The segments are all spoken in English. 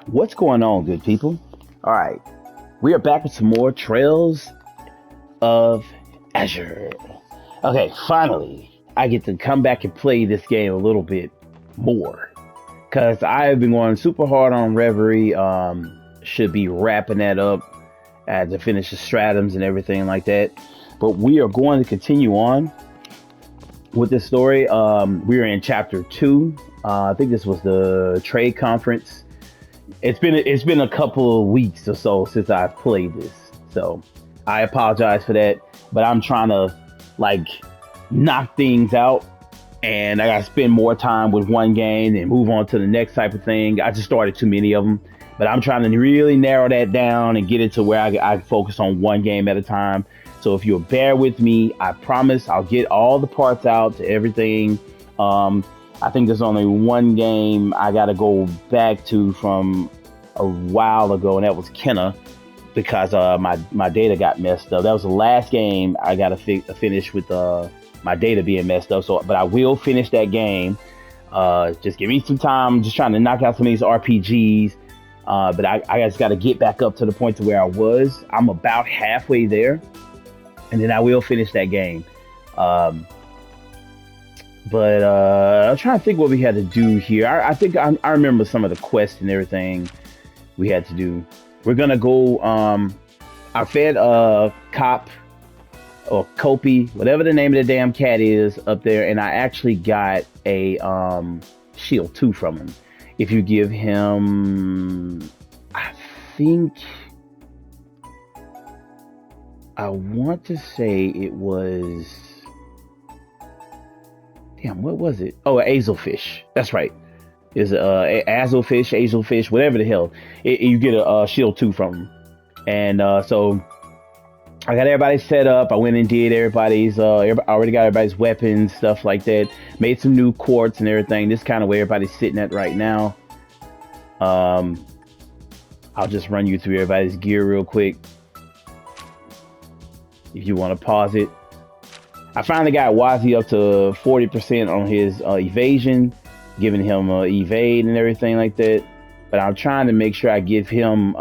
What's going on, good people? All right, we are back with some more Trails of Azure. Okay, finally, I get to come back and play this game a little bit more because I have been going super hard on Reverie. Should be wrapping that up to finish the stratums and everything like that. But we are going to continue on with this story. We are in chapter 2. I think this was the trade conference. It's been a couple of weeks or so since I've played this, so I apologize for that. But I'm trying to like knock things out, and I gotta spend more time with one game and move on to the next type of thing. I just started too many of them, but I'm trying to really narrow that down and get it to where I focus on one game at a time. So if you'll bear with me, I promise I'll get all the parts out to everything. I think there's only one game I got to go back to from a while ago, and that was Kenna, because my data got messed up. That was the last game I got to finish with my data being messed up. So, but I will finish that game. Just give me some time. I'm just trying to knock out some of these RPGs. But I just got to get back up to the point to where I was. I'm about halfway there, and then I will finish that game. But I'm trying to think what we had to do here. I think I remember some of the quests and everything we had to do. We're gonna go. I fed Cop or Kopi, whatever the name of the damn cat is, up there, and I actually got a shield 2 from him. If you give him, I think I want to say it was. Damn, what was it? Oh, Azelfish. That's right. Is Azelfish, whatever the hell. You get a shield 2 from them. And so I got everybody set up. I went and did everybody's. I already got everybody's weapons, stuff like that. Made some new quartz and everything. This kind of where everybody's sitting at right now. I'll just run you through everybody's gear real quick. If you want to pause it. I finally got Wazi up to 40% on his evasion, giving him evade and everything like that. But I'm trying to make sure I give him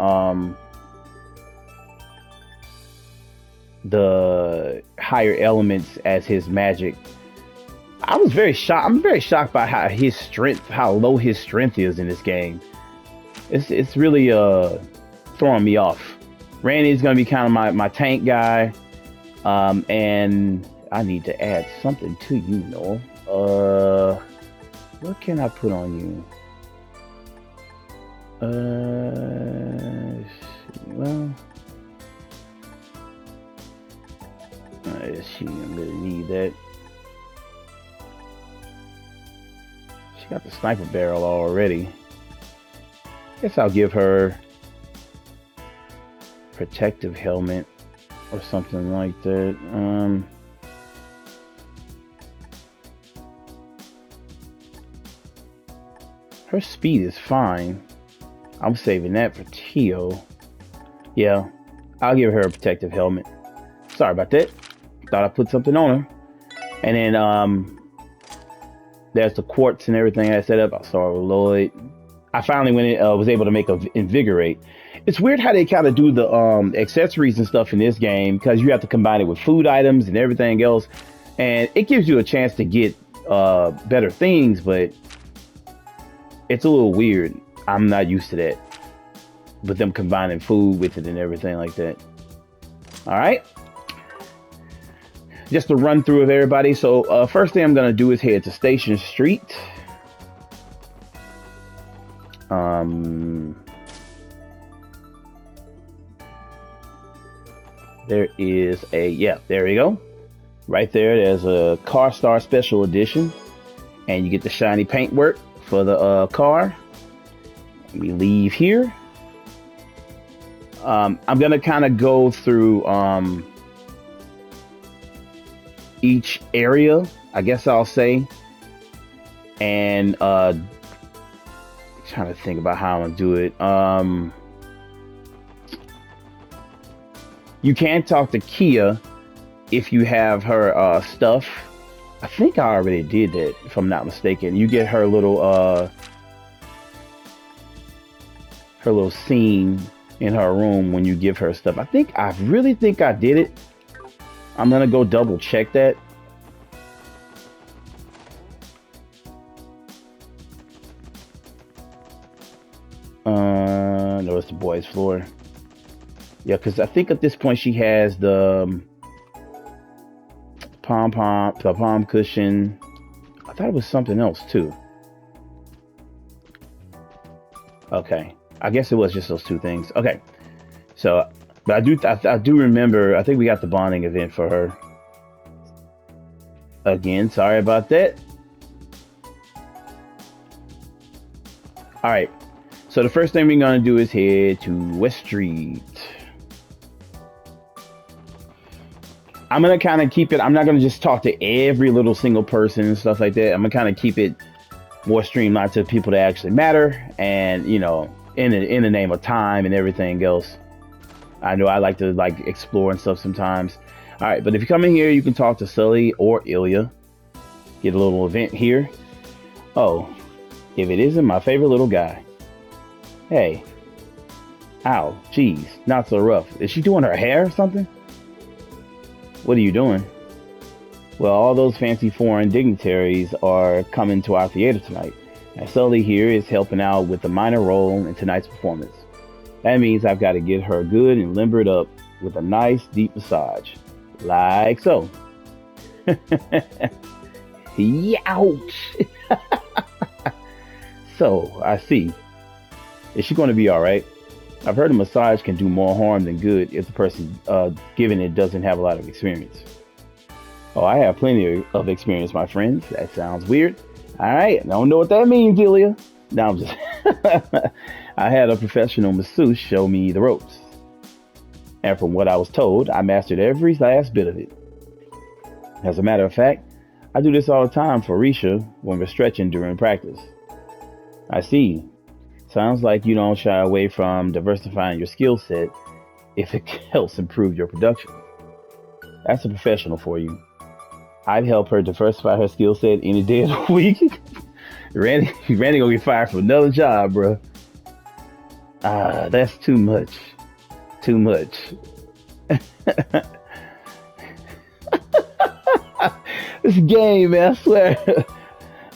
the higher elements as his magic. I was very shocked. I'm very shocked by how low his strength is in this game. It's really throwing me off. Randy's gonna be kind of my tank guy, and I need to add something to you, Noel. What can I put on you? Well, I'm gonna need that. She got the sniper barrel already. Guess I'll give her protective helmet or something like that. Her speed is fine. I'm saving that for Tio. Yeah, I'll give her a protective helmet. Sorry about that. Thought I put something on her. And then there's the quartz and everything I set up. I saw Lloyd. I finally was able to make a invigorate. It's weird how they kind of do the accessories and stuff in this game, because you have to combine it with food items and everything else, and it gives you a chance to get better things, but it's a little weird. I'm not used to that, with them combining food with it and everything like that. All right, just a run through of everybody. So first thing I'm gonna do is head to Station Street. There is there we go. Right there, there's a Car Star Special Edition, and you get the shiny paintwork for the car. We leave here. I'm gonna kind of go through each area, I guess I'll say, and trying to think about how I'm gonna do it. You can talk to Kia if you have her stuff. I think I already did that, if I'm not mistaken. You get her little her little scene in her room when you give her stuff. I really think I did it. I'm gonna go double check that. No, it's the boys' floor. Yeah, because I think at this point she has the palm cushion. I thought it was something else too. Okay, I guess it was just those two things. Okay, so but I do remember. I think we got the bonding event for her. Again, sorry about that. All right. So the first thing we're gonna do is head to West Street. I'm gonna kind of keep it. I'm not gonna just talk to every little single person and stuff like that. I'm gonna kind of keep it more streamlined to people that actually matter, and you know, in the name of time and everything else. I know I like to explore and stuff sometimes. All right, but if you come in here, you can talk to Sully or Ilya. Get a little event here. Oh, if it isn't my favorite little guy. Hey. Ow, geez, not so rough. Is she doing her hair or something? What are you doing? Well, all those fancy foreign dignitaries are coming to our theater tonight. And Sully here is helping out with a minor role in tonight's performance. That means I've got to get her good and limbered up with a nice deep massage. Like so. Youch! So, I see. Is she going to be alright? I've heard a massage can do more harm than good if the person giving it doesn't have a lot of experience. Oh, I have plenty of experience, my friends. That sounds weird. Alright, I don't know what that means, Ilya. No, I'm just... I had a professional masseuse show me the ropes. And from what I was told, I mastered every last bit of it. As a matter of fact, I do this all the time for Risha when we're stretching during practice. I see. Sounds like you don't shy away from diversifying your skill set if it helps improve your production. That's a professional for you. I'd help her diversify her skill set any day of the week. Randy gonna get fired from another job, bro. That's too much. Too much. This game, man, I swear.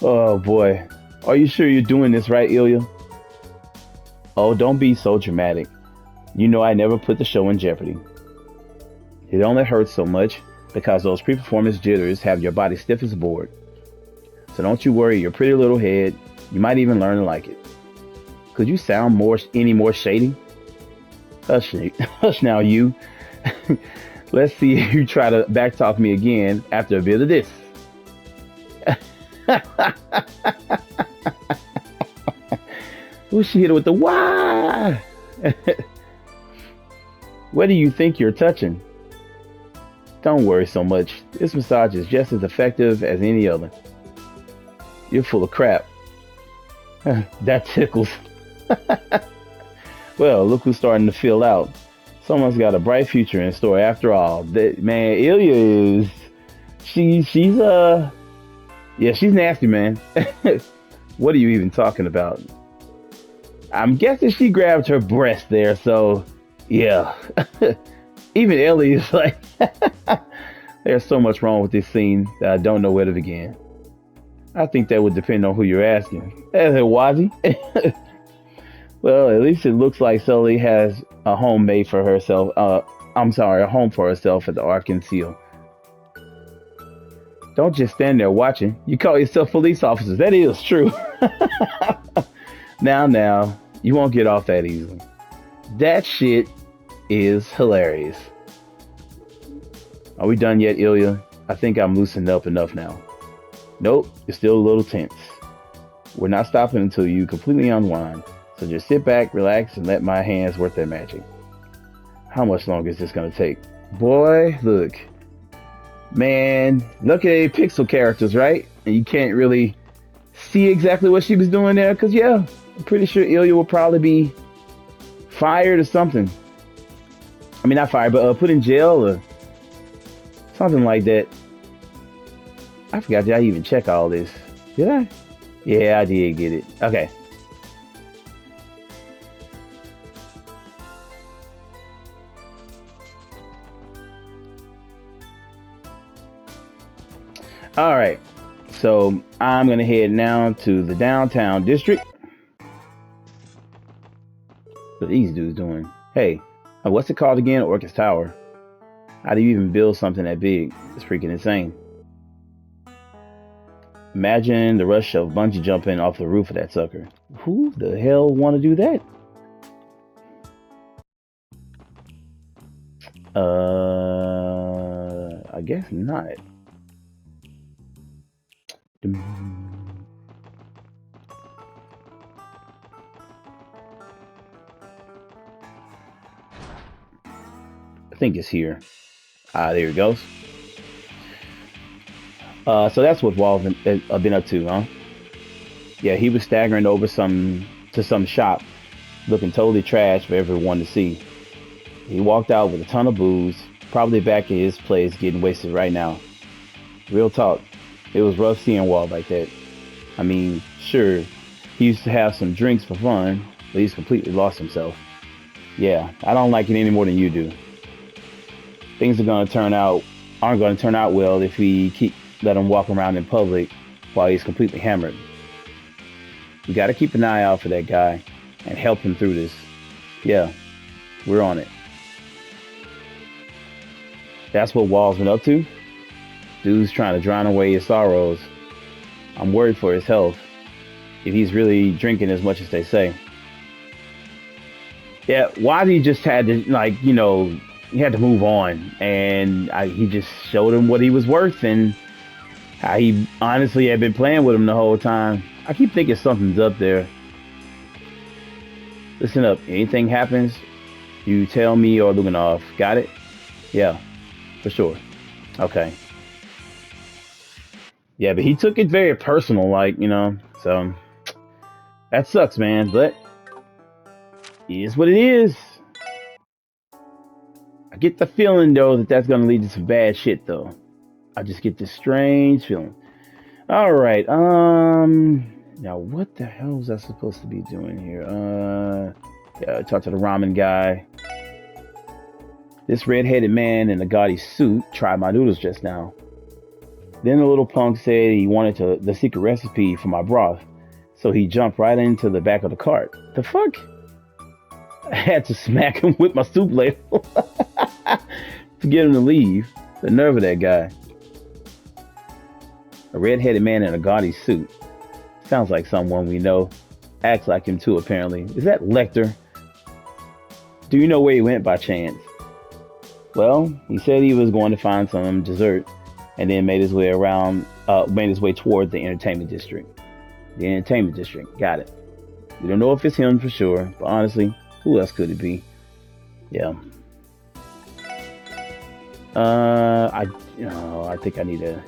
Oh boy. Are you sure you're doing this right, Ilya? Oh, don't be so dramatic. You know I never put the show in jeopardy. It only hurts so much because those pre-performance jitters have your body stiff as a board. So don't you worry your pretty little head. You might even learn to like it. Could you sound any more shady? Hush now, you. Let's see if you try to backtalk me again after a bit of this. Ooh, she hit it with the why. What do you think you're touching? Don't worry so much. This massage is just as effective as any other. You're full of crap. That tickles. Well, look who's starting to fill out. Someone's got a bright future in store after all. Man, Ilya is... She's nasty, man. What are you even talking about? I'm guessing she grabbed her breast there, so yeah. Even Ellie is like, there's so much wrong with this scene that I don't know where to begin. I think that would depend on who you're asking. Was he? Well, at least it looks like Sully has a home made for herself. A home for herself at the Ark and Seal. Don't just stand there watching. You call yourself police officers. That is true. Now, you won't get off that easily. That shit is hilarious. Are we done yet, Ilya? I think I'm loosened up enough now. Nope, it's still a little tense. We're not stopping until you completely unwind. So just sit back, relax, and let my hands work their magic. How much longer is this gonna take? Boy, look. Man, look at the pixel characters, right? And you can't really see exactly what she was doing there, because yeah, I'm pretty sure Ilya will probably be fired or something. I mean, not fired, but put in jail or something like that. I forgot, did I even check all this? Did I? Yeah, I did get it. Okay. All right. So I'm gonna head now to the downtown district. What are these dudes doing? Hey, what's it called again? Orcus Tower. How do you even build something that big? It's freaking insane. Imagine the rush of bungee jumping off the roof of that sucker. Who the hell want to do that? I guess not. I think it's here. There it goes. So that's what Wall's been up to, huh? Yeah, he was staggering over to some shop, looking totally trash for everyone to see. He walked out with a ton of booze, probably back at his place getting wasted right now. Real talk, it was rough seeing Wall like that. I mean, sure, he used to have some drinks for fun, but he's completely lost himself. Yeah, I don't like it any more than you do. Things aren't gonna turn out well if we let him walk around in public while he's completely hammered. We gotta keep an eye out for that guy and help him through this. Yeah, we're on it. That's what Wall's been up to? Dude's trying to drown away his sorrows. I'm worried for his health, if he's really drinking as much as they say. Yeah, Wazzy just had to, like, he had to move on, and he just showed him what he was worth and how he honestly had been playing with him the whole time. I keep thinking something's up there. Listen up, anything happens, you tell me or Luganov. Got it? Yeah, for sure. Okay. Yeah, but he took it very personal, so that sucks, man, but it is what it is. I get the feeling, though, that that's going to lead to some bad shit, though. I just get this strange feeling. All right, now what the hell was I supposed to be doing here? Yeah, talk to the ramen guy. This red-headed man in a gaudy suit tried my noodles just now. Then the little punk said he wanted the secret recipe for my broth, so he jumped right into the back of the cart. The fuck? I had to smack him with my soup ladle to get him to leave. The nerve of that guy. A red-headed man in a gaudy suit. Sounds like someone we know. Acts like him too, apparently. Is that Lecter? Do you know where he went by chance? Well, he said he was going to find some dessert, and then made his way toward the entertainment district. The entertainment district. Got it. We don't know if it's him for sure, but honestly, who else could it be? Yeah. I think I need to.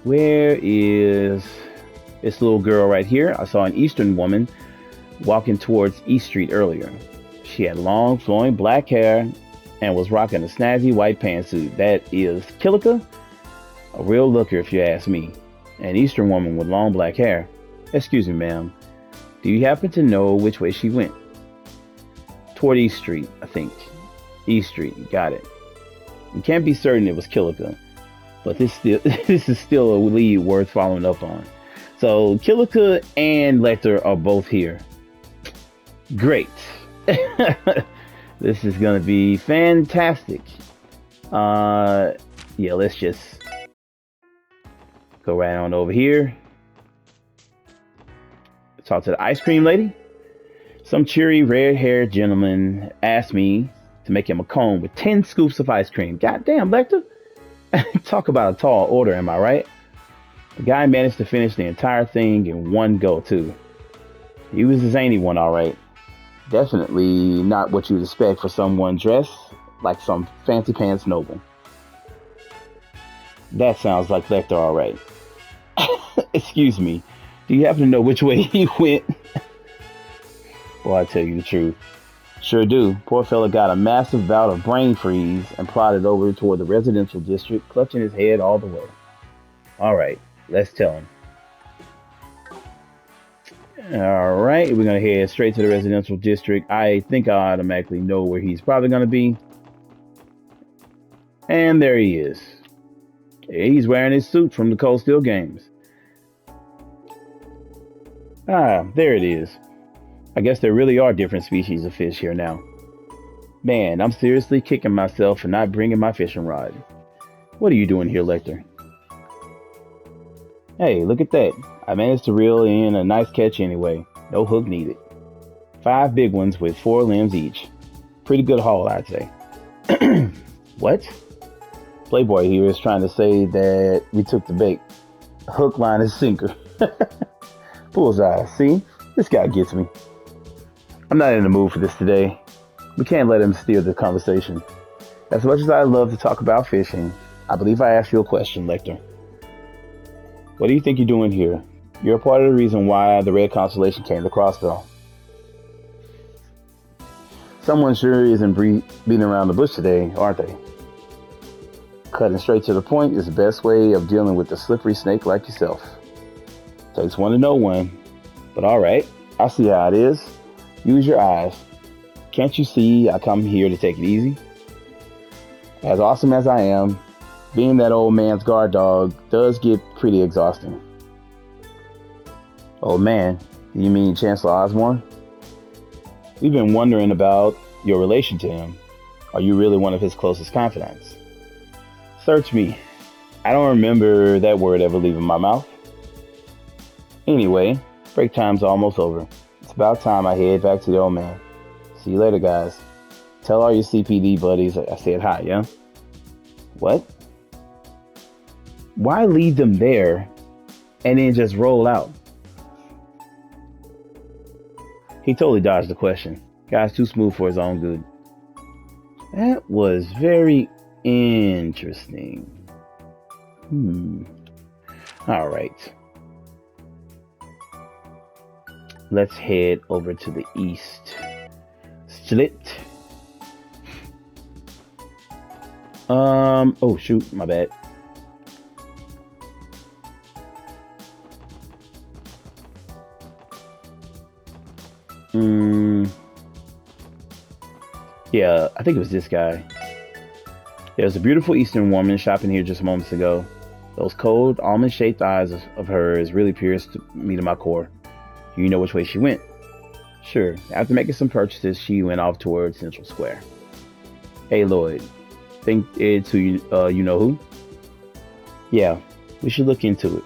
Where is this little girl right here? I saw an Eastern woman walking towards East Street earlier. She had long, flowing black hair and was rocking a snazzy white pantsuit. That is Kilika, a real looker if you ask me. An Eastern woman with long black hair. Excuse me, ma'am. Do you happen to know which way she went? Toward East Street, I think. East Street, got it. We can't be certain it was Kilika, but this is still a lead worth following up on. So Kilika and Lecter are both here. Great. This is gonna be fantastic. Yeah, let's just go right on over here. Talk to the ice cream lady. Some cheery red-haired gentleman asked me to make him a cone with 10 scoops of ice cream. Goddamn, Lecter. Talk about a tall order, am I right? The guy managed to finish the entire thing in one go, too. He was a zany one, all right. Definitely not what you'd expect for someone dressed like some fancy pants noble. That sounds like Lecter, all right. Excuse me. Do you happen to know which way he went? Well, I tell you the truth. Sure do. Poor fella got a massive bout of brain freeze and plodded over toward the residential district, clutching his head all the way. All right, let's tell him. All right, we're going to head straight to the residential district. I think I automatically know where he's probably going to be. And there he is. He's wearing his suit from the Cold Steel games. Ah, there it is. I guess there really are different species of fish here now. Man, I'm seriously kicking myself for not bringing my fishing rod. What are you doing here, Lecter? Hey, look at that. I managed to reel in a nice catch anyway. No hook needed. 5 big ones with 4 limbs each. Pretty good haul, I'd say. What? Playboy here is trying to say that we took the bait. Hook, line, and sinker. Bullseye. See? This guy gets me. I'm not in the mood for this today. We can't let him steer the conversation. As much as I love to talk about fishing, I believe I asked you a question, Lecter. What do you think you're doing here? You're a part of the reason why the Red Constellation came to Crossbell. Someone sure isn't beating around the bush today, aren't they? Cutting straight to the point is the best way of dealing with a slippery snake like yourself. Takes one to know one. But alright, I see how it is. Use your eyes. Can't you see I come here to take it easy? As awesome as I am, being that old man's guard dog does get pretty exhausting. Old man? You mean Chancellor Osborne? We've been wondering about your relation to him. Are you really one of his closest confidants? Search me. I don't remember that word ever leaving my mouth. Anyway, break time's almost over. It's about time I head back to the old man. See you later, guys. Tell all your CPD buddies I said hi, yeah? What? Why leave them there and then just roll out? He totally dodged the question. Guy's too smooth for his own good. That was very interesting. All right. Let's head over to the east. Split. Oh shoot, my bad. Yeah, I think it was this guy. There's a beautiful Eastern woman shopping here just moments ago. Those cold, almond-shaped eyes of hers really pierced me to my core. You know which way she went? Sure. After making some purchases, she went off towards Central Square. Hey, Lloyd. Think it's who you know who? Yeah, we should look into it.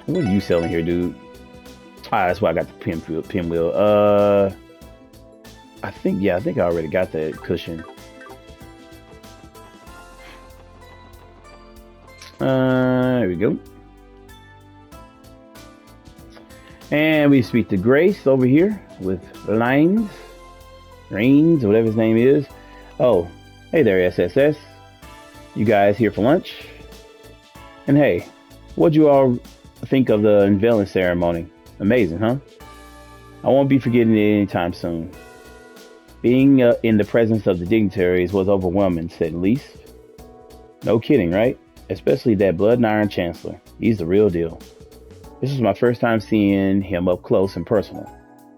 What are you selling here, dude? Ah, that's why I got the pinwheel. I think I already got that cushion. There we go. And we speak to Grace over here with Reigns, whatever his name is. Oh, hey there, SSS. You guys here for lunch? And hey, what'd you all think of the unveiling ceremony? Amazing, huh? I won't be forgetting it anytime soon. Being in the presence of the dignitaries was overwhelming, to say the least. No kidding, right? Especially that blood and iron chancellor. He's the real deal. This was my first time seeing him up close and personal.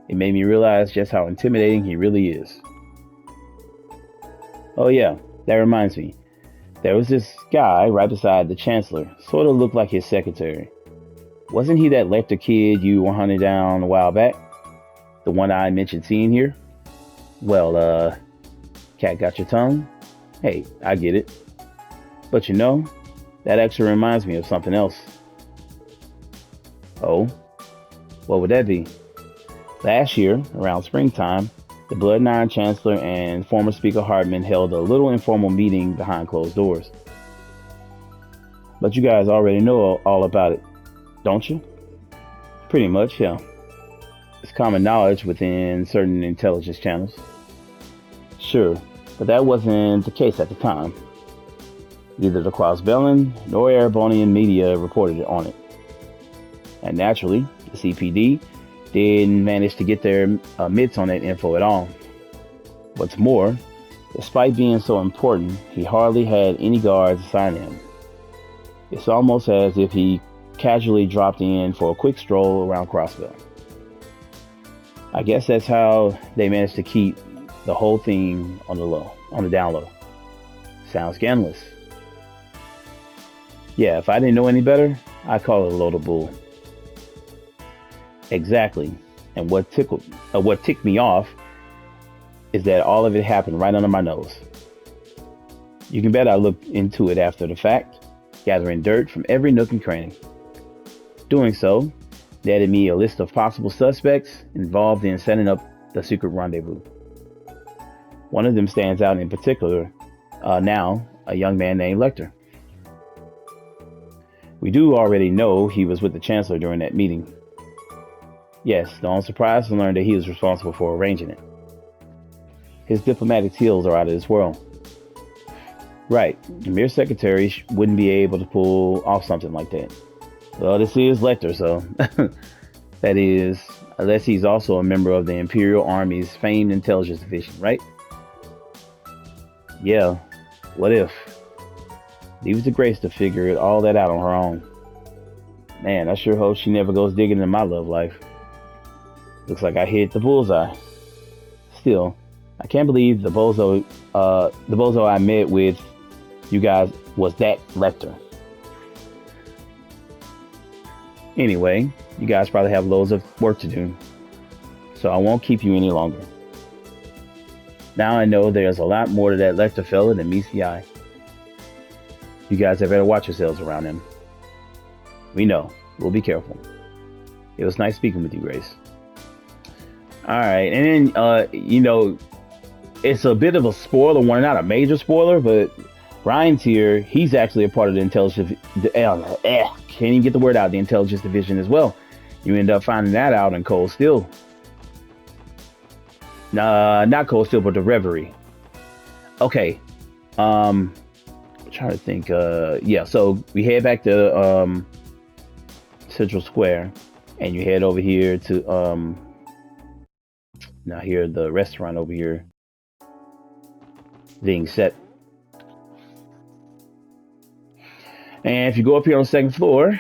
It made me realize just how intimidating he really is. Oh yeah, that reminds me. There was this guy right beside the chancellor, sort of looked like his secretary. Wasn't he that Lecter kid you were hunting down a while back? The one I mentioned seeing here? Well, cat got your tongue? Hey, I get it. But you know, that actually reminds me of something else. Oh? What would that be? Last year, around springtime, the Blood and Iron Chancellor and former Speaker Hartman held a little informal meeting behind closed doors. But you guys already know all about it, don't you? Pretty much, yeah. It's common knowledge within certain intelligence channels. Sure, but that wasn't the case at the time. Neither the Crossbellan nor Erebonian media reported on it. And naturally, the CPD didn't manage to get their mitts on that info at all. What's more, despite being so important, he hardly had any guards assigned him. It's almost as if he casually dropped in for a quick stroll around Crossbell. I guess that's how they managed to keep the whole thing on the down low. Sounds scandalous. Yeah, if I didn't know any better, I'd call it a load of bull. Exactly. And what ticked me off is that all of it happened right under my nose. You can bet I looked into it after the fact, gathering dirt from every nook and cranny. Doing so netted me a list of possible suspects involved in setting up the secret rendezvous. One of them stands out in particular, now a young man named Lecter. We do already know he was with the Chancellor during that meeting. Yes, don't surprise to learn that he was responsible for arranging it. His diplomatic skills are out of this world. Right, a mere secretary wouldn't be able to pull off something like that. Well, this is Lecter, so that is, unless he's also a member of the Imperial Army's famed intelligence division, right? Yeah, what if? Leave it to Grace to figure all that out on her own. Man, I sure hope she never goes digging in my love life. Looks like I hit the bullseye. Still, I can't believe the bozo I met with you guys was that Lecter. Anyway, you guys probably have loads of work to do, so I won't keep you any longer. Now I know there's a lot more to that Lecter fella than meets the eye. You guys had better watch yourselves around him. We know. We'll be careful. It was nice speaking with you, Grace. Alright, and then, it's a bit of a spoiler warning, not a major spoiler, but Ryan's here. He's actually a part of the intelligence. Can't even get the word out. The intelligence division as well. You end up finding that out in Cold Steel. Not Cold Steel, but the Reverie. Okay. I'm trying to think. Yeah. So we head back to Central Square, and you head over here to now here the restaurant over here being set. And if you go up here on the second floor,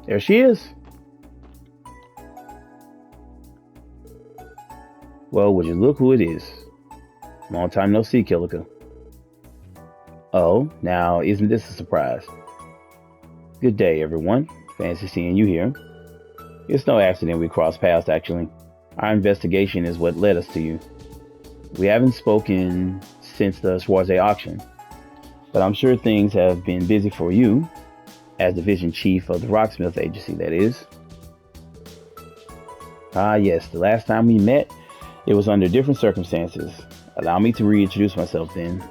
there she is. Well, would you look who it is? Long time no see, Killica. Oh, now isn't this a surprise? Good day, everyone. Fancy seeing you here. It's no accident we crossed paths, actually. Our investigation is what led us to you. We haven't spoken since the Schwarze auction, but I'm sure things have been busy for you, as division chief of the Rocksmith Agency, that is. Ah, yes, the last time we met, it was under different circumstances. Allow me to reintroduce myself then.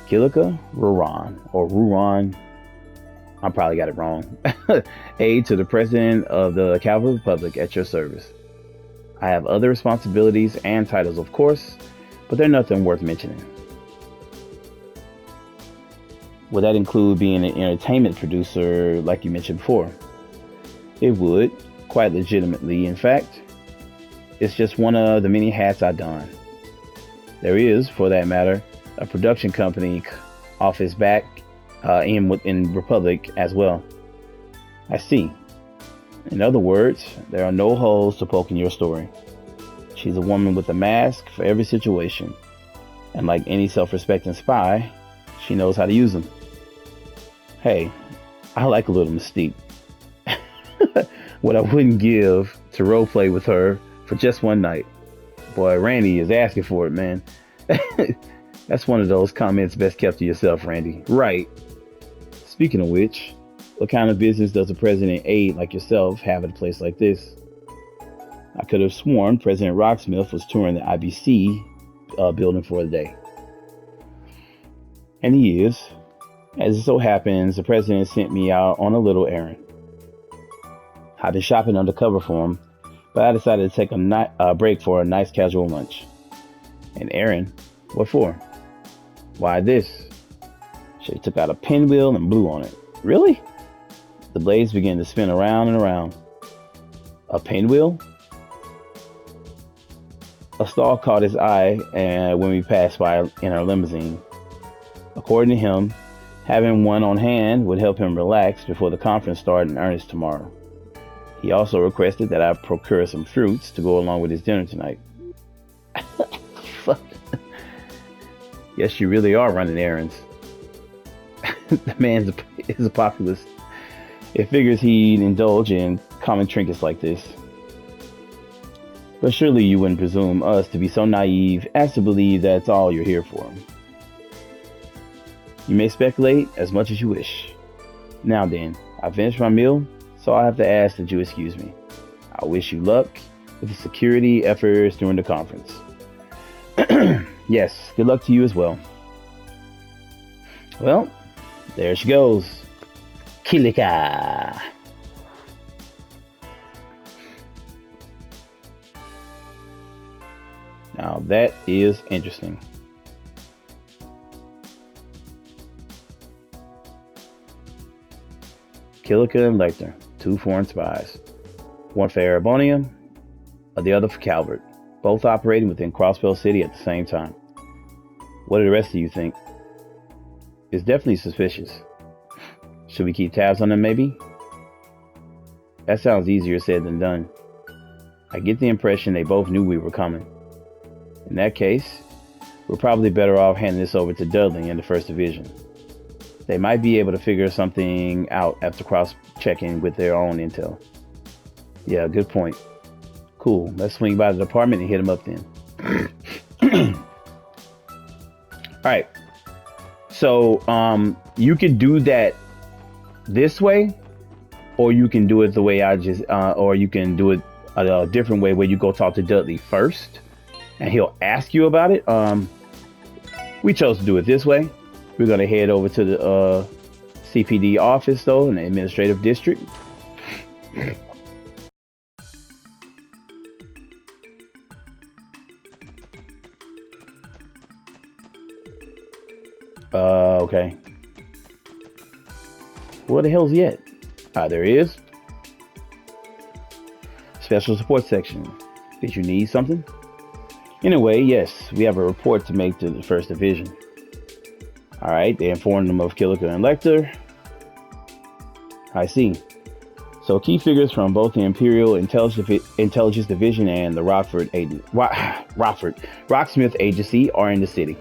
Killica Ruran, or Ruran, I probably got it wrong. Aide to the President of the Cavalry Republic at your service. I have other responsibilities and titles, of course, but they're nothing worth mentioning. Would that include being an entertainment producer like you mentioned before? It would, quite legitimately, in fact. It's just one of the many hats I don. There is, for that matter, a production company office back in Republic as well. I see. In other words, there are no holes to poke in your story. She's a woman with a mask for every situation. And like any self-respecting spy, she knows how to use them. Hey, I like a little mystique. What I wouldn't give to roleplay with her for just one night. Boy, Randy is asking for it, man. That's one of those comments best kept to yourself, Randy. Right. Speaking of which, what kind of business does a president aide like yourself have at a place like this? I could have sworn President Rocksmith was touring the IBC building for the day. And he is. As it so happens, the president sent me out on a little errand. I've been shopping undercover for him, but I decided to take a break for a nice casual lunch. An errand? What for? Why this? She took out a pinwheel and blew on it. Really? The blades began to spin around and around. A pinwheel? A stall caught his eye when we passed by in our limousine. According to him, having one on hand would help him relax before the conference started in earnest tomorrow. He also requested that I procure some fruits to go along with his dinner tonight. Fuck. Yes, you really are running errands. The man is a populist. It figures he'd indulge in common trinkets like this. But surely you wouldn't presume us to be so naive as to believe that's all you're here for. You may speculate as much as you wish. Now then, I finished my meal, so I have to ask that you excuse me. I wish you luck with the security efforts during the conference. Yes, good luck to you as well. Well, there she goes. Kilika. Now that is interesting. Kilika and Lecter, 2 foreign spies. One for Erebonia, the other for Calvert, both operating within Crossbell City at the same time. What do the rest of you think? It's definitely suspicious. Should we keep tabs on them, maybe? That sounds easier said than done. I get the impression they both knew we were coming. In that case, we're probably better off handing this over to Dudley and the 1st Division. They might be able to figure something out after cross-checking with their own intel. Yeah, good point. Cool, let's swing by the department and hit them up then. Alright, so you can do that this way, or you can do it the way I just, or you can do it a different way where you go talk to Dudley first and he'll ask you about it. We chose to do it this way. We're going to head over to the CPD office, though, in the administrative district. Okay. Where the hell's he at? There he is. Special support section. Did you need something? Anyway, yes, we have a report to make to the 1st Division. Alright, they informed them of Killiker and Lecter. I see. So key figures from both the Imperial Intelligence Division and the Rocksmith Agency are in the city.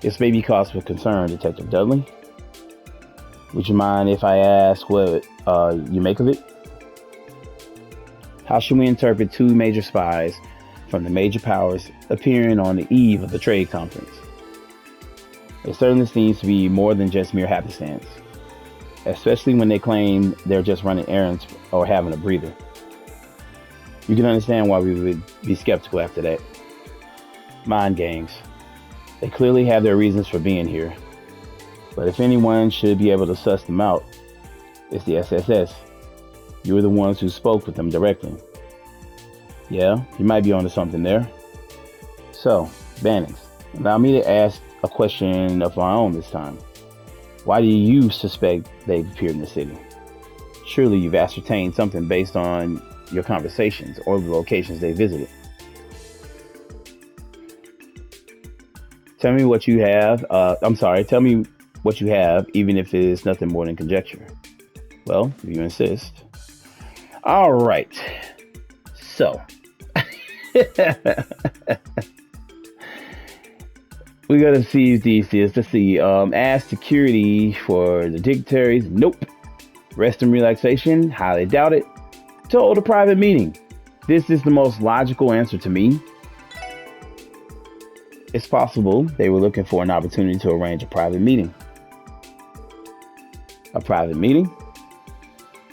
This may be cause for concern, Detective Dudley. Would you mind if I ask what you make of it? How should we interpret 2 major spies from the major powers appearing on the eve of the trade conference? It certainly seems to be more than just mere happenstance, especially when they claim they're just running errands or having a breather. You can understand why we would be skeptical after that. Mind games. They clearly have their reasons for being here. But if anyone should be able to suss them out, it's the SSS. You were the ones who spoke with them directly. Yeah, you might be onto something there. So, Bannings, allow me to ask a question of my own this time. Why do you suspect they've appeared in the city? Surely you've ascertained something based on your conversations or the locations they visited. Tell me what you have. Tell me what you have, even if it's nothing more than conjecture. Well, if you insist. All right. So, we gotta see these. Let's see. Ask security for the dignitaries. Nope. Rest and relaxation. Highly doubt it. To hold a private meeting. This is the most logical answer to me. It's possible they were looking for an opportunity to arrange a private meeting. A private meeting?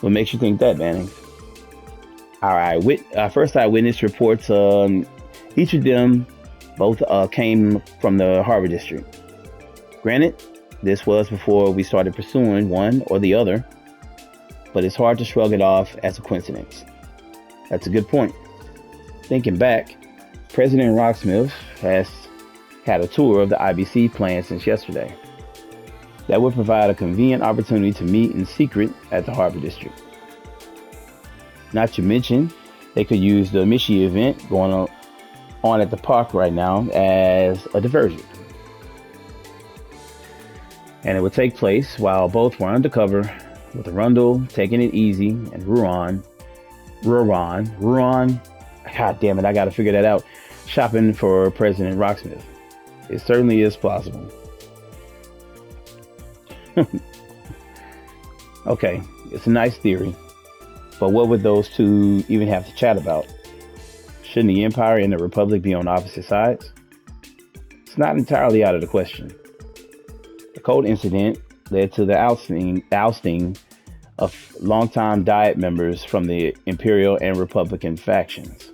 What makes you think that, Manning? All right. First eyewitness reports. Each of them both came from the Harbor District. Granted, this was before we started pursuing one or the other, but it's hard to shrug it off as a coincidence. That's a good point. Thinking back, President Rocksmith has had a tour of the IBC plant since yesterday. That would provide a convenient opportunity to meet in secret at the Harbor District. Not to mention, they could use the Michi event going on at the park right now as a diversion. And it would take place while both were undercover, with Arundel taking it easy and Ruan, god damn it, I gotta figure that out, shopping for President Rocksmith. It certainly is plausible. Okay, it's a nice theory, but what would those two even have to chat about? Shouldn't the Empire and the Republic be on opposite sides? It's not entirely out of the question. The Code incident led to the ousting of longtime Diet members from the Imperial and Republican factions,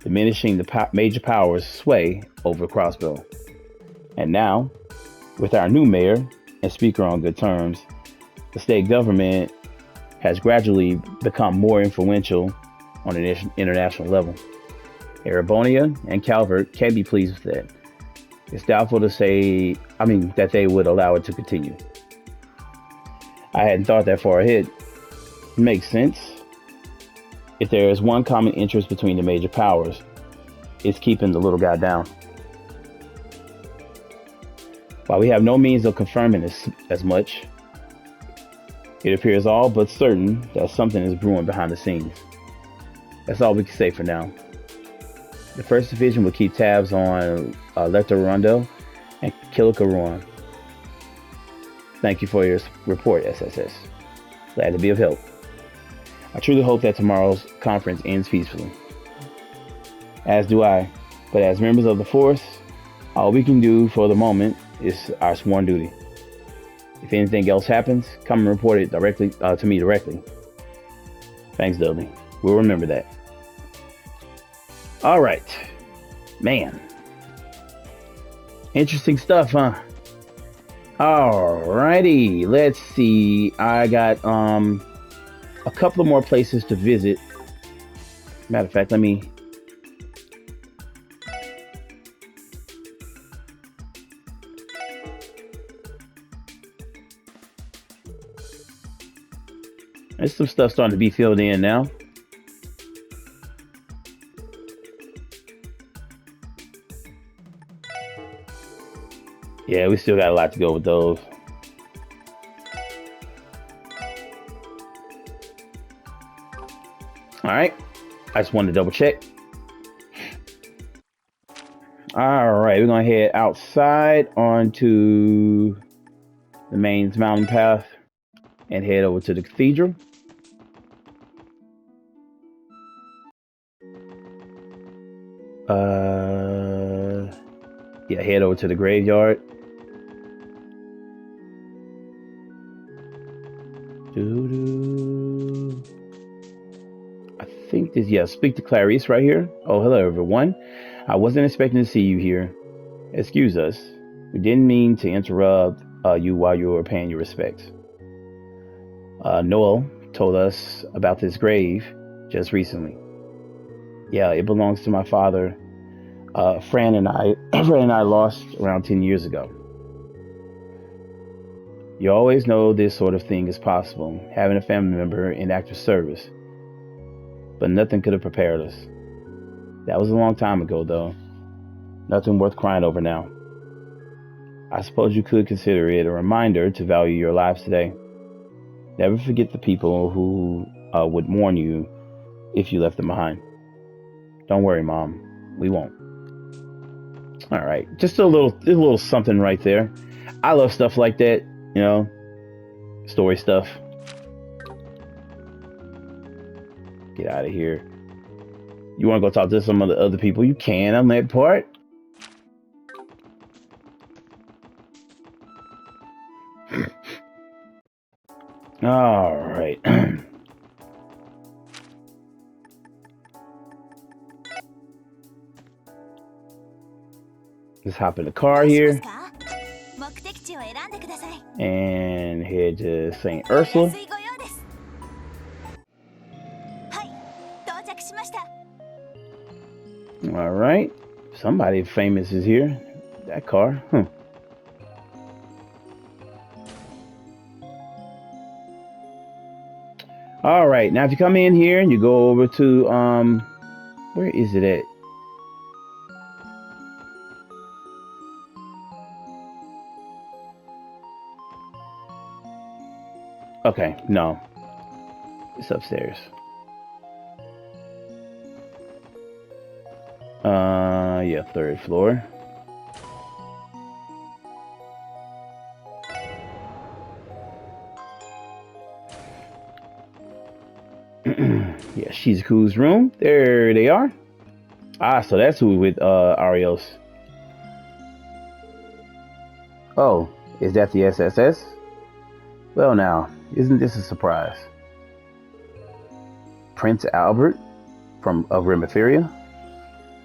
diminishing the major powers' sway over Crossbow. And now, with our new mayor and speaker on good terms, the state government has gradually become more influential on an international level. Erebonia and Calvert can't be pleased with that. It's doubtful to say, that they would allow it to continue. I hadn't thought that far ahead. It makes sense. If there is one common interest between the major powers, it's keeping the little guy down. While we have no means of confirming this as much, it appears all but certain that something is brewing behind the scenes. That's all we can say for now. The 1st Division will keep tabs on Lecter Rondo and Kilikaruan. Thank you for your report, SSS. Glad to be of help. I truly hope that tomorrow's conference ends peacefully. As do I, but as members of the Force, all we can do for the moment is our sworn duty. If anything else happens, come and report it directly to me directly. Thanks, Dudley. We'll remember that. All right, man. Interesting stuff, huh? Alrighty, let's see. I got a couple of more places to visit. Matter of fact, let me. There's some stuff starting to be filled in now. Yeah, we still got a lot to go with those. All right. I just wanted to double check. All right. We're going to head outside onto the main mountain path and head over to the cathedral. Yeah, head over to the graveyard. I think this, yeah, speak to Clarice right here. Oh, hello, everyone. I wasn't expecting to see you here. Excuse us. We didn't mean to interrupt you while you were paying your respects. Noel told us about this grave just recently. Yeah, it belongs to my father. Fran and I lost around 10 years ago. You always know this sort of thing is possible, having a family member in active service. But nothing could have prepared us. That was a long time ago, though. Nothing worth crying over now. I suppose you could consider it a reminder to value your lives today. Never forget the people who would mourn you if you left them behind. Don't worry, Mom. We won't. All right, just a little something right there. I love stuff like that, story stuff. Get out of here. You want to go talk to some of the other people? You can on that part. All right. Let's hop in the car here and head to St. Ursula. All right. Somebody famous is here. That car. All right. Now, if you come in here and you go over to, where is it at? Okay, no. It's upstairs. Yeah, 3rd floor. Yeah, Shizuku's room. There they are. Ah, so that's who with Arios. Oh, is that the SSS? Well now, isn't this a surprise? Prince Albert of Rimaferia?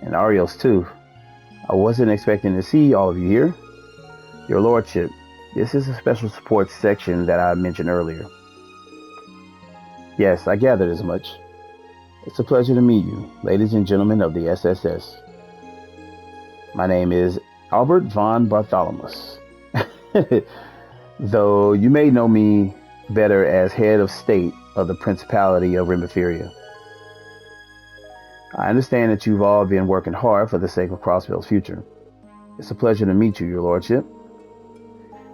And Arios too. I wasn't expecting to see all of you here. Your Lordship, this is a special support section that I mentioned earlier. Yes, I gathered as much. It's a pleasure to meet you, ladies and gentlemen of the SSS. My name is Albert von Bartholomeus. Though you may know me better as head of state of the Principality of Rimaferia. I understand that you've all been working hard for the sake of Crossville's future. It's a pleasure to meet you, Your Lordship.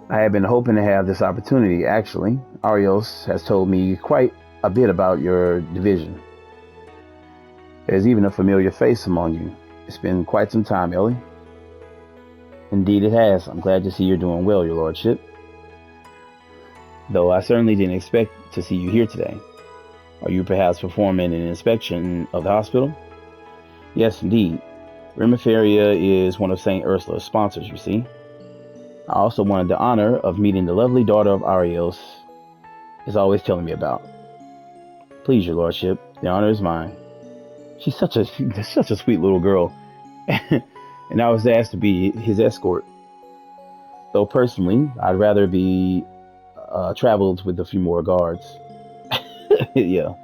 I have been hoping to have this opportunity, actually. Arios has told me quite a bit about your division. There's even a familiar face among you. It's been quite some time, Ellie. Indeed it has. I'm glad to see you're doing well, Your Lordship. Though I certainly didn't expect to see you here today. Are you perhaps performing an inspection of the hospital? Yes, indeed. Rimaferia is one of St. Ursula's sponsors, you see. I also wanted the honor of meeting the lovely daughter of Arios is always telling me about. Please, Your Lordship, the honor is mine. She's such a sweet little girl. And I was asked to be his escort. Though personally, I'd rather be traveled with a few more guards. Yeah.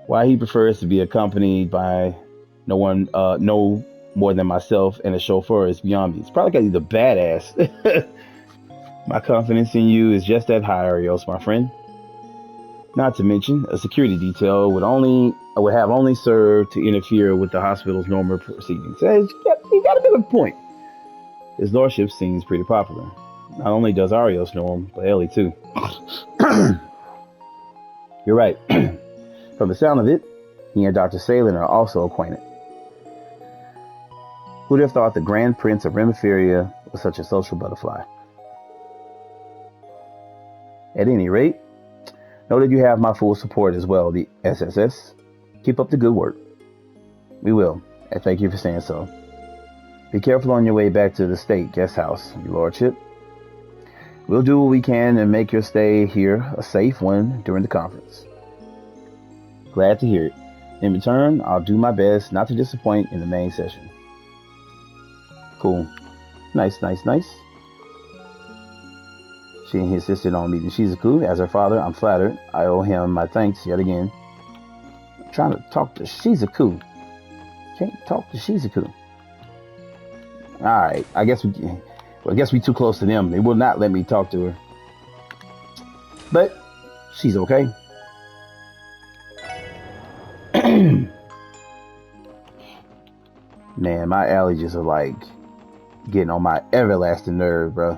Why he prefers to be accompanied by no more than myself and a chauffeur is beyond me. It's probably because he's a badass. My confidence in you is just that high, Arios, my friend. Not to mention, a security detail would have only served to interfere with the hospital's normal proceedings. He's got a bit of a point. His lordship seems pretty popular. Not only does Arios know him, but Ellie too. You're right. From the sound of it, he and Dr. Salen are also acquainted. Who'd have thought the Grand Prince of Rimaferia was such a social butterfly? At any rate, know that you have my full support as well, the SSS. Keep up the good work. We will, and thank you for saying so. Be careful on your way back to the state guest house, Your Lordship. We'll do what we can and make your stay here a safe one during the conference. Glad to hear it. In return, I'll do my best not to disappoint in the main session. Cool. Nice. She insisted on meeting Shizuku as her father. I'm flattered. I owe him my thanks yet again. I'm trying to talk to Shizuku. Can't talk to Shizuku. Alright, I guess we too close to them. They will not let me talk to her. But she's okay. Man, my allergies are like getting on my everlasting nerve, bro.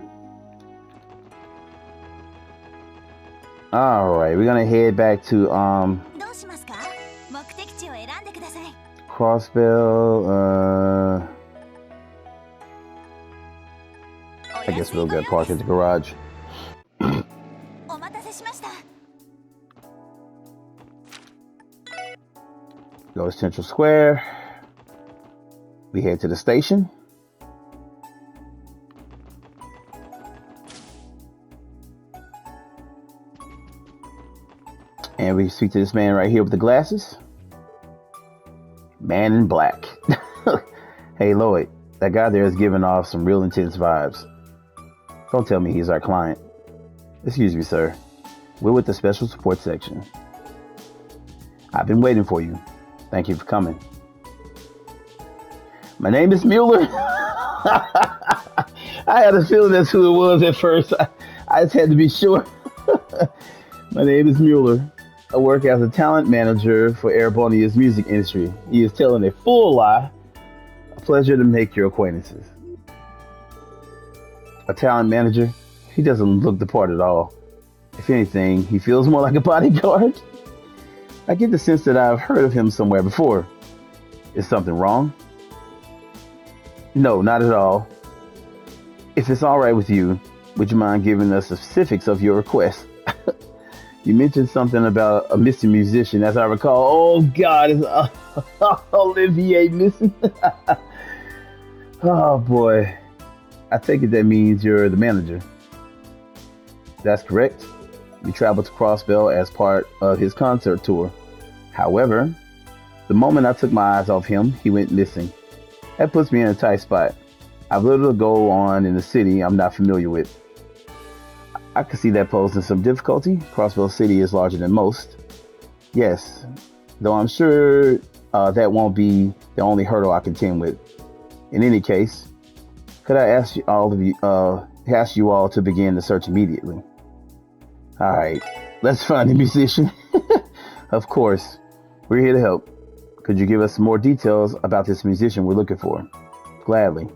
Alright, we're gonna head back to Crossbell. I guess we'll get parked at the garage. Go to Central Square. We head to the station. And we speak to this man right here with the glasses. Man in black. Hey Lloyd, that guy there is giving off some real intense vibes. Don't tell me he's our client. Excuse me, sir. We're with the special support section. I've been waiting for you. Thank you for coming. My name is Mueller. I had a feeling that's who it was at first. I just had to be sure. My name is Mueller. I work as a talent manager for Airbonia's music industry. He is telling a full lie. A pleasure to make your acquaintances. A talent manager? He doesn't look the part at all. If anything, he feels more like a bodyguard. I get the sense that I've heard of him somewhere before. Is something wrong? No, not at all. If it's all right with you, would you mind giving us the specifics of your request? You mentioned something about a missing musician, as I recall. Oh God, is Olivier missing? Oh boy, I take it that means you're the manager. That's correct. We traveled to Crossbell as part of his concert tour. However, the moment I took my eyes off him, he went missing. That puts me in a tight spot. I've little to go on in the city I'm not familiar with. I could see that posing some difficulty. Crossville City is larger than most. Yes, though I'm sure that won't be the only hurdle I contend with. In any case, could I ask you all to begin the search immediately? All right, let's find the musician. Of course, we're here to help. Could you give us some more details about this musician we're looking for? Gladly.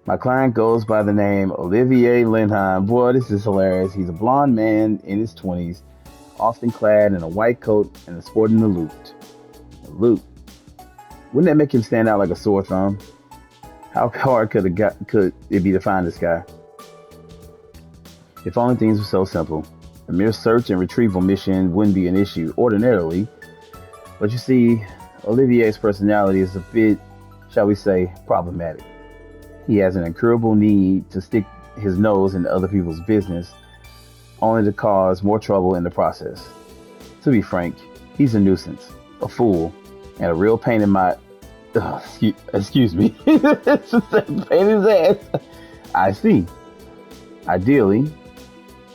My client goes by the name Olivier Lindheim. Boy, this is hilarious. He's a blonde man in his 20s, often clad in a white coat and sporting a lute. A lute. Wouldn't that make him stand out like a sore thumb? How hard could it be to find this guy? If only things were so simple. A mere search and retrieval mission wouldn't be an issue ordinarily. But you see, Olivier's personality is a bit, shall we say, problematic. He has an incurable need to stick his nose into other people's business, only to cause more trouble in the process. To be frank, he's a nuisance, a fool, and a real pain in my... excuse me. It's just a pain in his ass. I see. Ideally,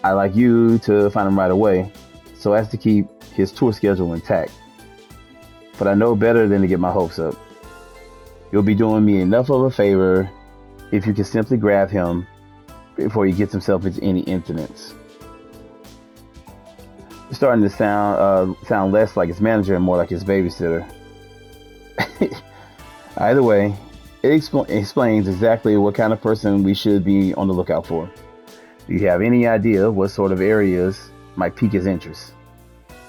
I'd like you to find him right away, so as to keep his tour schedule intact. But I know better than to get my hopes up. You'll be doing me enough of a favor if you can simply grab him before he gets himself into any incidents. It's starting to sound less like his manager and more like his babysitter. Either way, it explains exactly what kind of person we should be on the lookout for. Do you have any idea what sort of areas might pique his interest?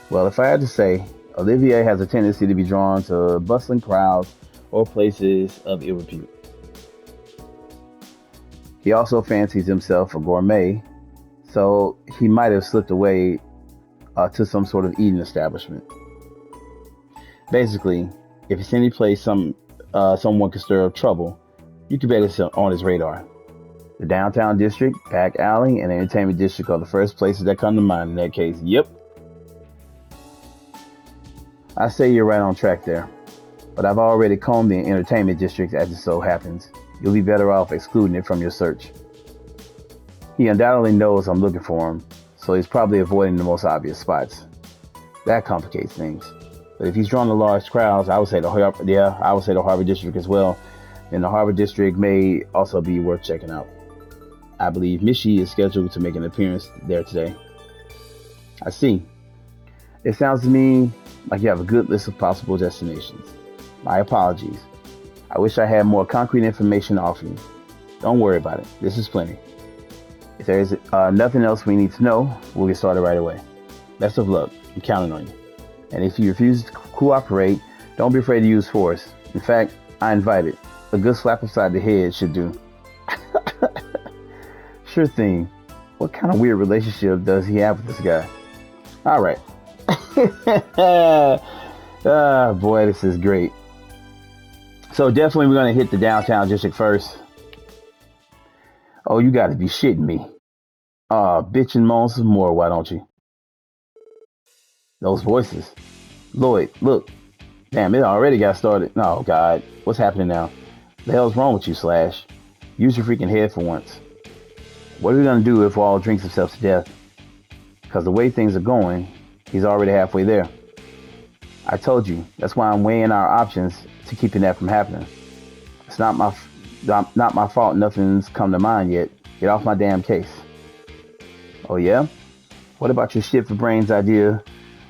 Well, if I had to say, Olivier has a tendency to be drawn to bustling crowds or places of ill repute. He also fancies himself a gourmet, so he might have slipped away to some sort of eating establishment. Basically, if it's any place someone could stir up trouble, you can bet it's on his radar. The downtown district, back alley, and the entertainment district are the first places that come to mind in that case. Yep. I say you're right on track there, but I've already combed the entertainment district as it so happens. You'll be better off excluding it from your search. He undoubtedly knows I'm looking for him, so he's probably avoiding the most obvious spots. That complicates things. But if he's drawn to large crowds, I would say the Harbor District as well. And the Harbor District may also be worth checking out. I believe Mishi is scheduled to make an appearance there today. I see. It sounds to me like you have a good list of possible destinations. My apologies. I wish I had more concrete information to offer you. Don't worry about it. This is plenty. If there is nothing else we need to know, we'll get started right away. Best of luck. I'm counting on you. And if you refuse to cooperate, don't be afraid to use force. In fact, I invite it. A good slap upside the head should do. Sure thing. What kind of weird relationship does he have with this guy? All right. Boy, this is great. So definitely we're going to hit the downtown district first. Oh, you got to be shitting me. Bitch and moan some more, why don't you? Those voices. Lloyd, look. Damn, it already got started. Oh, God. What's happening now? The hell's wrong with you, Slash? Use your freaking head for once. What are we going to do if Wall drinks himself to death? Because the way things are going, he's already halfway there. I told you. That's why I'm weighing our options to keeping that from happening. It's not my fault nothing's come to mind yet. Get off my damn case. Oh, yeah? What about your shit for brains idea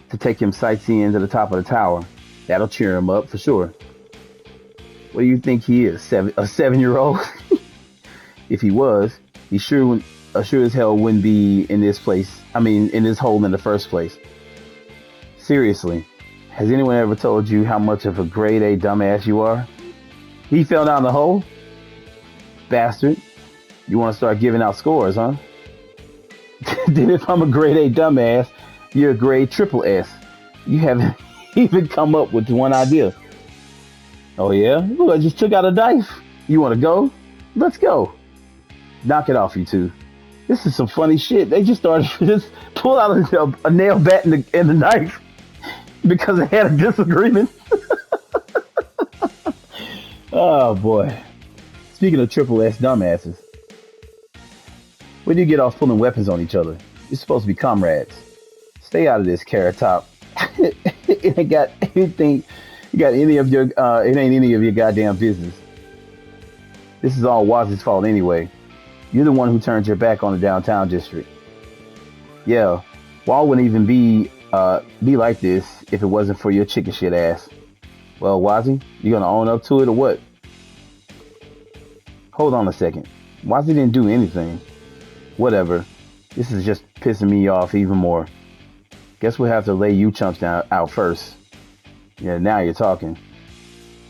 to take him sightseeing to the top of the tower? That'll cheer him up for sure. What do you think he is? A 7-year-old? If he was, he sure as hell wouldn't be in this place. In this hole in the first place. Seriously, has anyone ever told you how much of a grade A dumbass you are? He fell down the hole? Bastard. You want to start giving out scores, huh? Then if I'm a grade A dumbass, You're a grade triple S. You haven't even come up with one idea. Oh yeah? Look, I just took out a knife. You want to go? Let's go. Knock it off, you two. This is some funny shit. They just started just pull out a nail bat and the knife because they had a disagreement. Oh boy. Speaking of triple S dumbasses, when do you get off pulling weapons on each other? You're supposed to be comrades. Stay out of this, Carrot Top. It ain't got anything. You got any of your? It ain't any of your goddamn business. This is all Waz's fault anyway. You're the one who turned your back on the downtown district. Yeah, Wall wouldn't even be like this if it wasn't for your chicken shit ass. Well, Wazzy, you gonna own up to it or what? Hold on a second. Wazzy didn't do anything. Whatever. This is just pissing me off even more. Guess we'll have to lay you chumps out first. Yeah, now you're talking.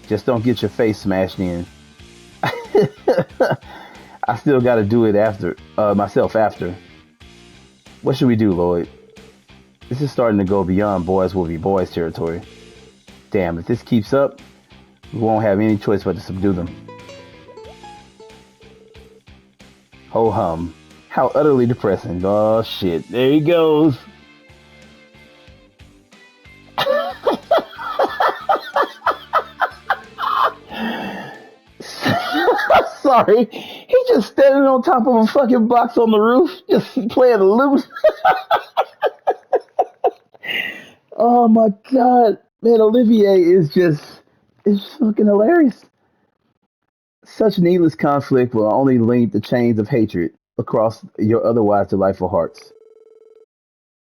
Just don't get your face smashed in. I still gotta do it after myself after. What should we do, Lloyd? This is starting to go beyond boys will be boys territory. Damn, if this keeps up, we won't have any choice but to subdue them. Ho hum. How utterly depressing. Oh shit, there he goes. Sorry, he's just standing on top of a fucking box on the roof, just playing a loose. Oh my god, man, Olivier is fucking hilarious. Such needless conflict will only link the chains of hatred across your otherwise delightful hearts.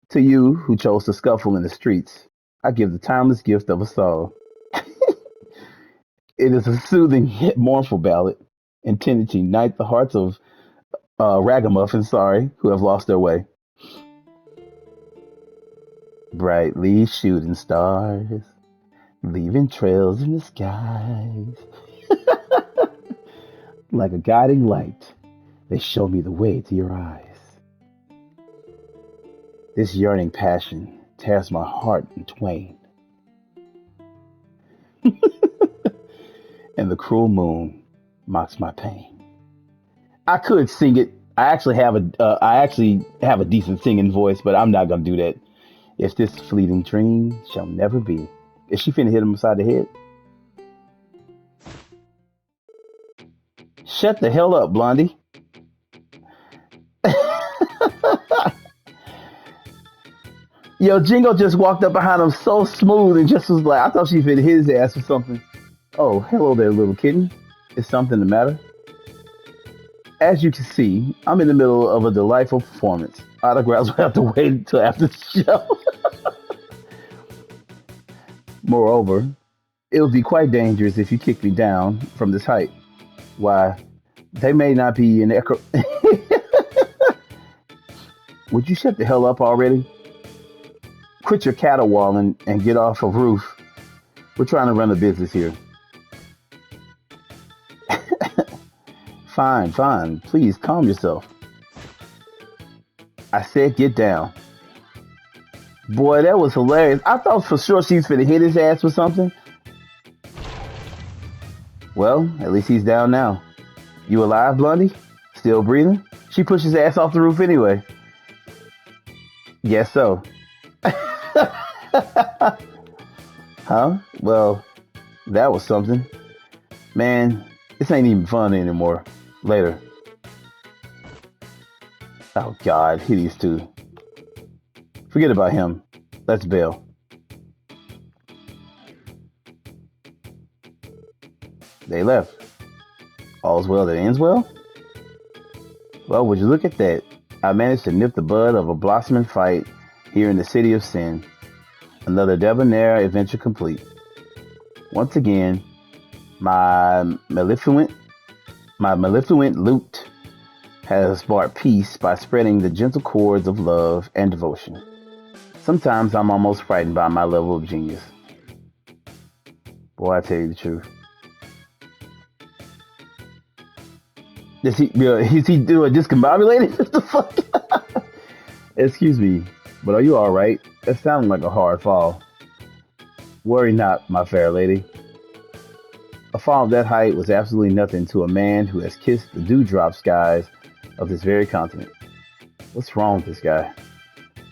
To you, who chose to scuffle in the streets, I give the timeless gift of a song. It is a soothing yet mournful ballad intended to unite the hearts of ragamuffins, who have lost their way. Brightly shooting stars, leaving trails in the skies. Like a guiding light, they show me the way to your eyes. This yearning passion tears my heart in twain, and the cruel moon mocks my pain. I could sing it. I actually have a decent singing voice, but I'm not gonna do that. If this fleeting dream shall never be. Is she finna hit him beside the head? Shut the hell up, Blondie. Yo, Jingo just walked up behind him so smooth and just was like, I thought she fit his ass or something. Oh, hello there, little kitten. Is something the matter? As you can see, I'm in the middle of a delightful performance. Autographs will have to wait until after the show. Moreover, it would be quite dangerous if you kick me down from this height. Why, they may not be in echo. Would you shut the hell up already? Quit your caterwauling and get off of roof. We're trying to run a business here. Fine, fine. Please calm yourself. I said get down. Boy, that was hilarious. I thought for sure she was finna hit his ass with something. Well, at least he's down now. You alive, Blondie? Still breathing? She pushed his ass off the roof anyway. Guess so. Huh? Well, that was something. Man, this ain't even fun anymore. Later. Oh God, he these two. Forget about him. Let's bail. They left. All's well that ends well? Well, would you look at that? I managed to nip the bud of a blossoming fight here in the city of sin. Another debonair adventure complete. Once again, my mellifluent lute has brought peace by spreading the gentle cords of love and devotion. Sometimes I'm almost frightened by my level of genius. Boy, I tell you the truth. Is he doing discombobulated? What the fuck? Excuse me. But are you alright? That sounded like a hard fall. Worry not, my fair lady. A fall of that height was absolutely nothing to a man who has kissed the dewdrop skies of this very continent. What's wrong with this guy?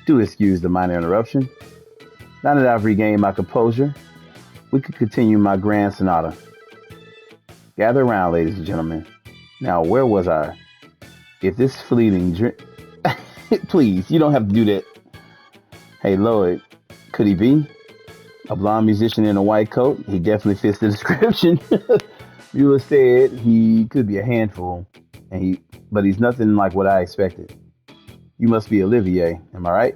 Do excuse the minor interruption. Now that I've regained my composure, we could continue my grand sonata. Gather around, ladies and gentlemen. Now, where was I? If this fleeting drink... Please, you don't have to do that. Hey, Lloyd, could he be? A blonde musician in a white coat? He definitely fits the description. Mueller said he could be a handful, but he's nothing like what I expected. You must be Olivier, am I right?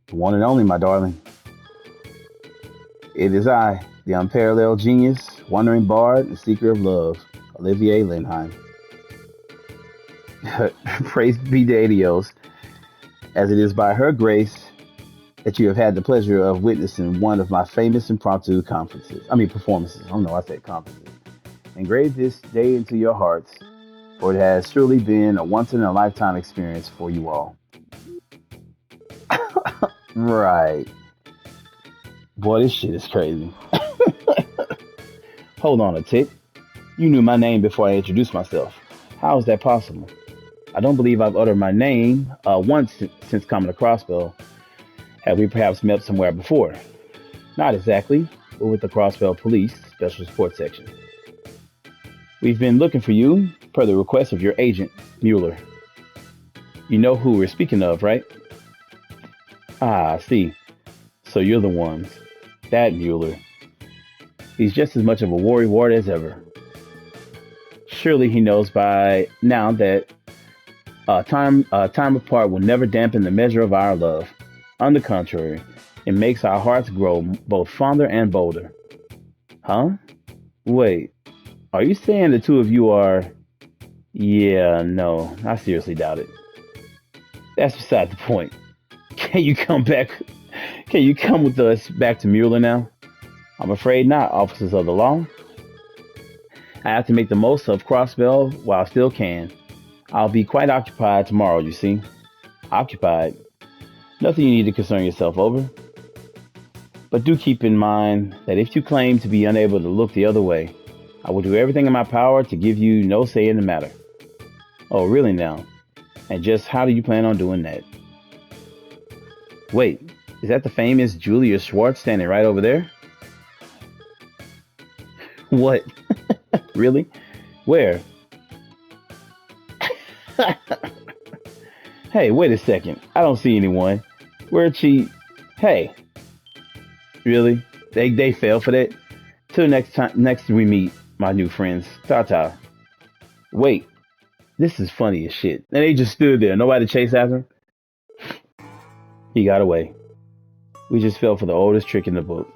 The one and only, my darling. It is I, the unparalleled genius, wandering bard, and seeker of love, Olivier Lindheim. Praise be to Adios, as it is by her grace that you have had the pleasure of witnessing one of my famous impromptu performances. I don't know, I said conferences. Engrave this day into your hearts, for it has surely been a once-in-a-lifetime experience for you all. Right. Boy, this shit is crazy. Hold on a tick. You knew my name before I introduced myself. How is that possible? I don't believe I've uttered my name once since coming to Crossbell. Have we perhaps met somewhere before? Not exactly. We're with the Crossbell Police Special Support Section. We've been looking for you, per the request of your agent, Mueller. You know who we're speaking of, right? Ah, I see. So you're the ones. That Mueller. He's just as much of a worrywart as ever. Surely he knows by now that time apart will never dampen the measure of our love. On the contrary, it makes our hearts grow both fonder and bolder. Huh? Wait, are you saying the two of you are... Yeah, no, I seriously doubt it. That's beside the point. Can you come with us back to Mueller now? I'm afraid not, officers of the law. I have to make the most of Crossbell while I still can. I'll be quite occupied tomorrow, you see. Occupied? Nothing you need to concern yourself over. But do keep in mind that if you claim to be unable to look the other way, I will do everything in my power to give you no say in the matter. Oh, really now? And just how do you plan on doing that? Wait, is that the famous Julia Schwartz standing right over there? What? Really? Where? Hey, wait a second. I don't see anyone. Where'd she... Hey. Really? They fell for that? Till next we meet, my new friends. Ta-ta. Wait. This is funny as shit. And they just stood there. Nobody chased after him. He got away. We just fell for the oldest trick in the book.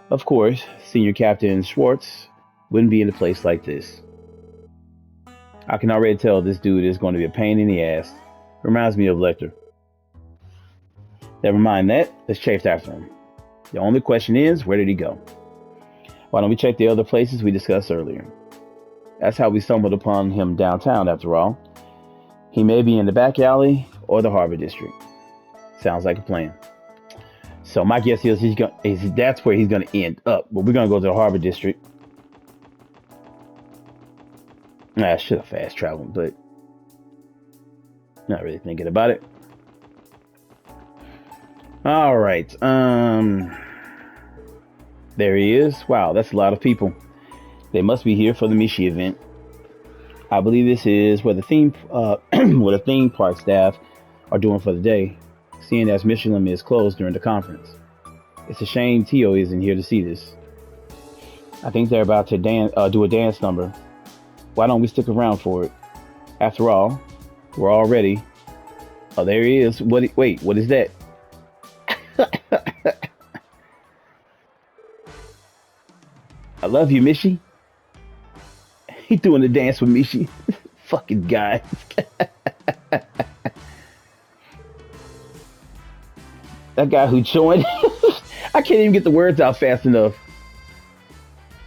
Of course, Senior Captain Schwartz wouldn't be in a place like this. I can already tell this dude is going to be a pain in the ass. Reminds me of Lecter. Never mind that. Let's chase after him. The only question is, where did he go? Why don't we check the other places we discussed earlier? That's how we stumbled upon him downtown, after all. He may be in the back alley or the Harbor District. Sounds like a plan. So my guess is that's where he's going to end up. But we're going to go to the Harbor District. I should have fast traveled, but not really thinking about it. All right. There he is. Wow, that's a lot of people. They must be here for the Mishi event. I believe this is where the theme park staff are doing for the day, seeing as Michelin is closed during the conference. It's a shame Tio isn't here to see this. I think they're about to do a dance number. Why don't we stick around for it? After all, we're all ready. Oh, there he is. Wait, what is that? I love you, Mishi. He doing the dance with Mishi. Fucking guy. That guy who joined. I can't even get the words out fast enough.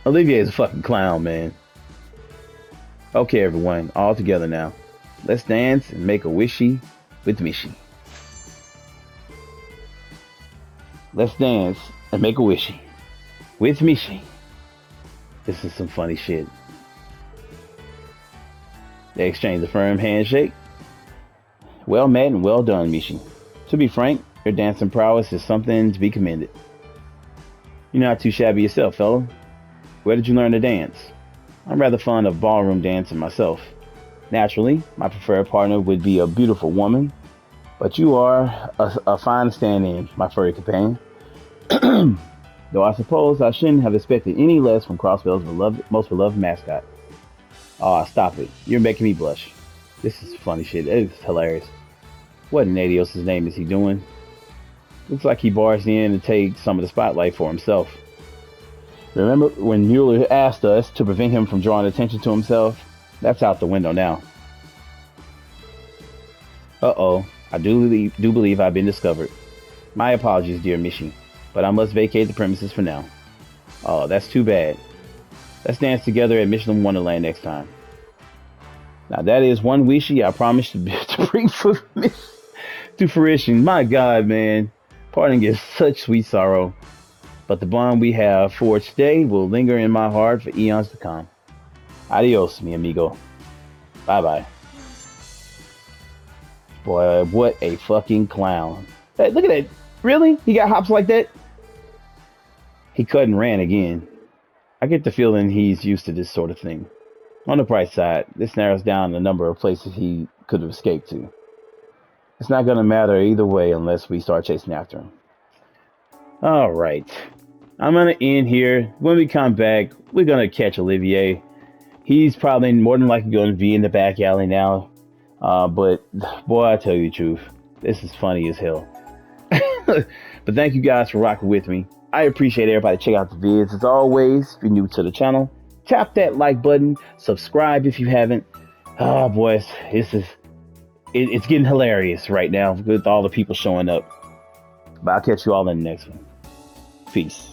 Olivier is a fucking clown, man. Okay, everyone, all together now. Let's dance and make a wishy with Mishi. Let's dance and make a wishy with Mishi. This is some funny shit. They exchange a firm handshake. Well met and well done, Mishi. To be frank, your dancing prowess is something to be commended. You're not too shabby yourself, fellow. Where did you learn to dance? I'm rather fond of ballroom dancing myself. Naturally, my preferred partner would be a beautiful woman, but you are a fine stand-in, my furry companion. Though I suppose I shouldn't have expected any less from Crossbell's most beloved mascot. Aw, stop it. You're making me blush. This is funny shit. It's hilarious. What in Adios' name is he doing? Looks like he barged in to take some of the spotlight for himself. Remember when Mueller asked us to prevent him from drawing attention to himself? That's out the window now. Uh-oh. I do believe I've been discovered. My apologies, dear Mishi, but I must vacate the premises for now. Oh, that's too bad. Let's dance together at Michelin Wonderland next time. Now that is one wishy I promised to bring to fruition. My God, man. Parting is such sweet sorrow. But the bond we have forged today will linger in my heart for eons to come. Adios, mi amigo. Bye-bye. Boy, what a fucking clown. Hey, look at that. Really? He got hops like that? He cut and ran again. I get the feeling he's used to this sort of thing. On the bright side, this narrows down the number of places he could have escaped to. It's not going to matter either way unless we start chasing after him. Alright. I'm going to end here. When we come back, we're going to catch Olivier. He's probably more than likely going to be in the back alley now. But, boy, I tell you the truth. This is funny as hell. But thank you guys for rocking with me. I appreciate everybody checking out the vids. As always, if you're new to the channel, tap that like button. Subscribe if you haven't. Oh, boys, it's getting hilarious right now with all the people showing up. But I'll catch you all in the next one. Peace.